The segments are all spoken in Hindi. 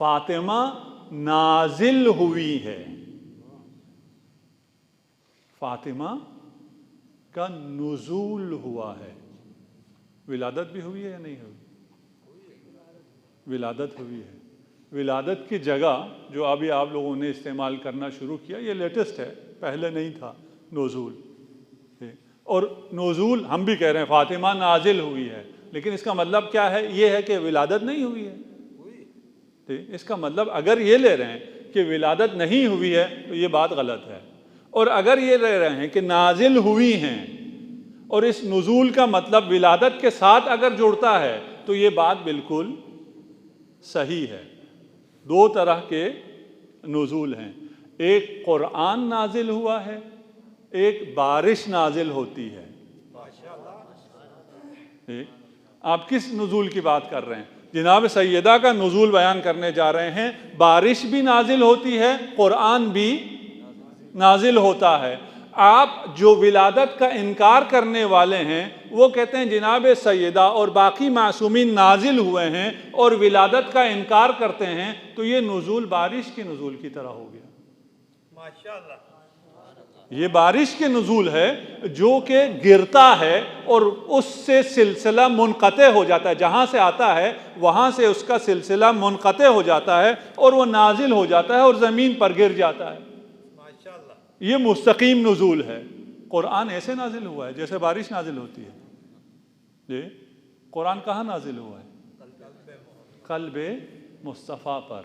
फातिमा नाजिल हुई है। फातिमा का नुज़ूल हुआ है। विलादत भी हुई है या नहीं हुई? विलादत हुई है। विलादत की जगह जो अभी आप लोगों ने इस्तेमाल करना शुरू किया, ये लेटेस्ट है, पहले नहीं था नुज़ूल। और नुज़ूल हम भी कह रहे हैं फातिमा नाजिल हुई है, लेकिन इसका मतलब क्या है? ये है कि विलादत नहीं हुई है। ठीक, इसका मतलब अगर ये ले रहे हैं कि विलादत नहीं हुई है तो ये बात गलत है। और अगर ये ले रहे हैं कि नाजिल हुई हैं और इस नुज़ूल का मतलब विलादत के साथ अगर जुड़ता है तो ये बात बिल्कुल सही है। दो तरह के नुज़ूल हैं, एक कुरान नाजिल हुआ है, एक बारिश नाजिल होती है। आप किस नुज़ूल की बात कर रहे हैं? जनाब सैयदा का नुज़ूल बयान करने जा रहे हैं। बारिश भी नाजिल होती है, कुरान भी नाजिल होता है। आप जो विलादत का इनकार करने वाले हैं वो कहते हैं जनाब सैयदा और बाकी मासूमीन नाजिल हुए हैं और विलादत का इनकार करते हैं, तो ये नुज़ूल बारिश के नुज़ूल की तरह हो गया। माशाअल्लाह, ये बारिश के नुज़ूल है जो कि गिरता है और उससे सिलसिला मुनक़ते हो जाता है। जहाँ से आता है वहाँ से उसका सिलसिला मुनक़ते हो जाता है और वो नाजिल हो जाता है और ज़मीन पर गिर जाता है। माशाअल्लाह, ये मुस्तकीम नुज़ूल है। कुरान ऐसे नाजिल हुआ है जैसे बारिश नाजिल होती है। जी, कुरान कहाँ नाजिल हुआ है? क़ल्बे मुस्तफ़ा पर।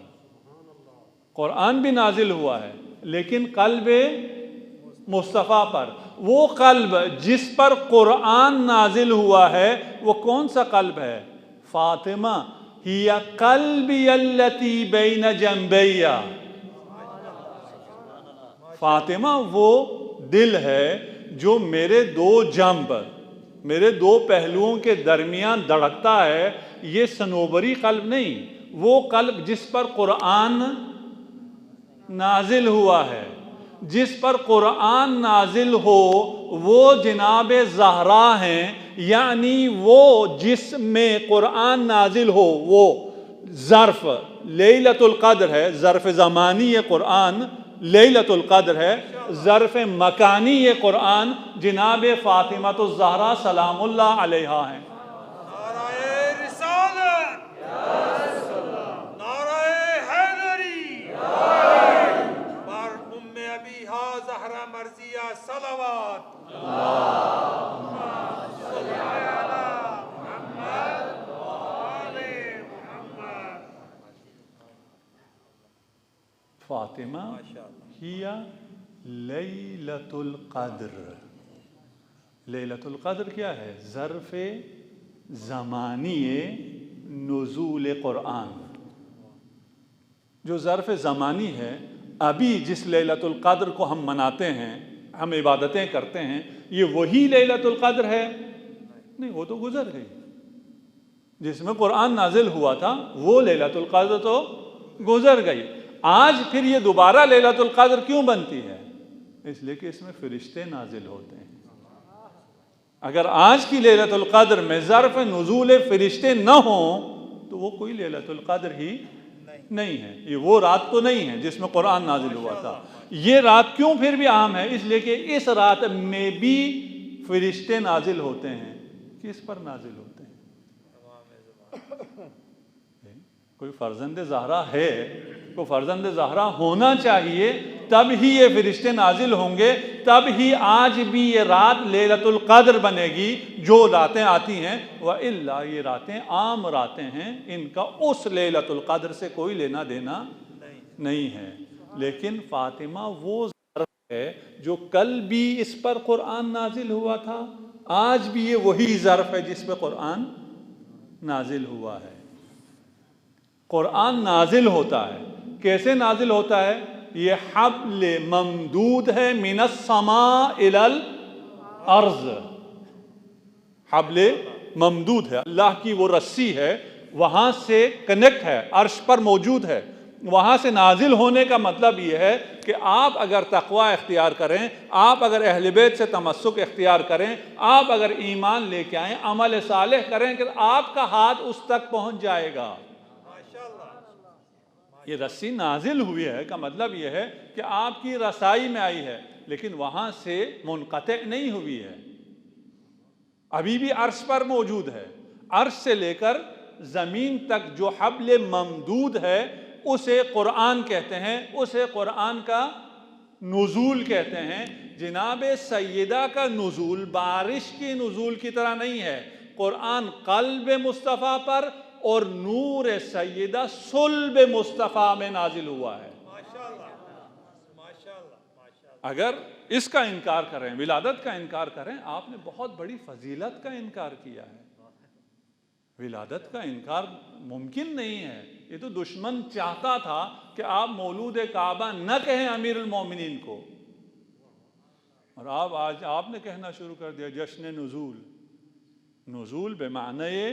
कुरान भी नाजिल हुआ है लेकिन क़ल्बे मुस्तफ़ा पर। वो क़ल्ब जिस पर कुरान नाजिल हुआ है वो कौन सा क़ल्ब है? फातिमा हिया क़ल्बी अल्लती बैन जंबैया। फातिमा वो दिल है जो मेरे दो जंब, मेरे दो पहलुओं के दरमियान धड़कता है। ये सनोबरी क़ल्ब नहीं, वो क़ल्ब जिस पर कुरान नाजिल हुआ है। जिस पर कुरान नाजिल हो वो जनाब ज़हरा हैं, यानी वो जिसमें कुरान नाजिल हो वो ज़र्फ़ लैलतुल क़द्र है। ज़र्फ़ ज़मानी ये कुरान लैलतुल क़द्र है, ज़र्फ़ मकानी ये कुरान जनाब फ़ातिमातुज़ ज़हरा सलामुल्लाह अलैहा हैं। फातिमा हिया लैलतुल क़द्र। लैलतुल क़द्र क्या है? ज़र्फ़ ज़मानी नुज़ूल कुरान। जो ज़र्फ़ ज़मानी है, अभी जिस लैलतुल क़द्र को हम मनाते हैं, हम इबादतें करते हैं, ये वही लैलतुल क़द्र है? नहीं, वो तो गुज़र गई। जिसमें कुरान नाजिल हुआ था वो लैलतुल क़द्र तो गुज़र गई। आज फिर ये दोबारा लैलतुल क़द्र क्यों बनती है? इसलिए कि इसमें फ़रिश्ते नाजिल होते हैं। अगर आज की लैलतुल क़द्र में ज़र्फ़ नुज़ूल फ़रिश्ते न हो तो वो कोई लैलतुल क़द्र ही नहीं है। ये वो रात तो नहीं है जिसमें कुरान नाजिल हुआ था। ये रात क्यों फिर भी अहम है? इसलिए कि इस रात में भी फ़रिश्ते नाजिल होते हैं। किस पर नाजिल होते हैं? कोई फ़र्ज़ंद ज़हरा है, कोई फ़र्ज़ंद ज़हरा होना चाहिए, तब ही ये फ़रिश्ते नाजिल होंगे, तब ही आज भी ये रात लैलतुल क़द्र बनेगी। जो रातें आती हैं व इल्ला ये रातें आम रातें हैं, इनका उस लैलतुल क़द्र से कोई लेना देना नहीं है। लेकिन फ़ातिमा वो ज़र्फ़ है जो कल भी इस पर कुरान नाजिल हुआ था, आज भी ये वही ज़र्फ़ है जिस पर कुरान नाजिल हुआ है। कुरान नाजिल होता है, कैसे नाजिल होता है? ये हब्ल ममदूद है मिनस समा इलल अर्ज़। हब्ल ममदूद है, अल्लाह की वो रस्सी है, वहाँ से कनेक्ट है, अर्श पर मौजूद है। वहाँ से नाजिल होने का मतलब ये है कि आप अगर तक़वा इख्तियार करें, आप अगर अहले बैत से तमस्सुक इख्तियार करें, आप अगर ईमान लेके आएँ, अमल सालेह करें, कि आपका हाथ उस तक पहुँच जाएगा। ये रस्सी नाजिल हुई है का मतलब यह है कि आपकी रसाई में आई है, लेकिन वहां से मुनक़ते नहीं हुई है, अभी भी अर्श पर मौजूद है। अर्श से लेकर जमीन तक जो हब्ल ममदूद है उसे कुरान कहते हैं, उसे कुरान का नुज़ूल कहते हैं। जनाब सैयदा का नुज़ूल बारिश की नुज़ूल की तरह नहीं है। कुरान क़ल्ब मुस्तफ़ा पर और नूर सैयदा सुल्ब मुस्तफ़ा में नाजिल हुआ है। अगर इसका इनकार करें, विलादत का इनकार करें, आपने बहुत बड़ी फजीलत का इनकार किया है। विलादत का इनकार मुमकिन नहीं है। ये तो दुश्मन चाहता था कि आप मौलूद काबा न कहें अमीरुल मोमिनीन को, और आप आज आपने कहना शुरू कर दिया जश्न नुज़ूल। नुज़ूल बेमाने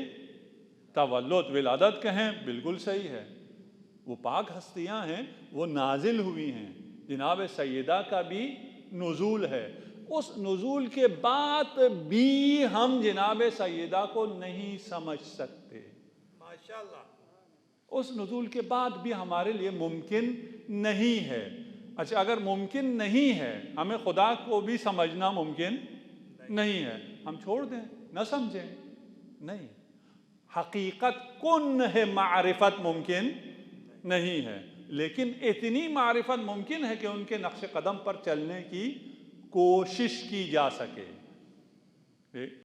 तवल्लुद, विलादत कहें बिल्कुल सही है, वो पाक हस्तियां हैं, वो नाजिल हुई हैं। जनाब सैयदा का भी नुज़ूल है। उस नुज़ूल के बाद भी हम जनाब सैयदा को नहीं समझ सकते। माशाअल्लाह। उस नुज़ूल के बाद भी हमारे लिए मुमकिन नहीं है। अच्छा, अगर मुमकिन नहीं है, हमें खुदा को भी समझना मुमकिन नहीं है, हम छोड़ दें, न समझें, नहीं। हकीकत कुन है, मारिफत मुमकिन नहीं है, लेकिन इतनी मारिफत मुमकिन है कि उनके नक्श कदम पर चलने की कोशिश की जा सके।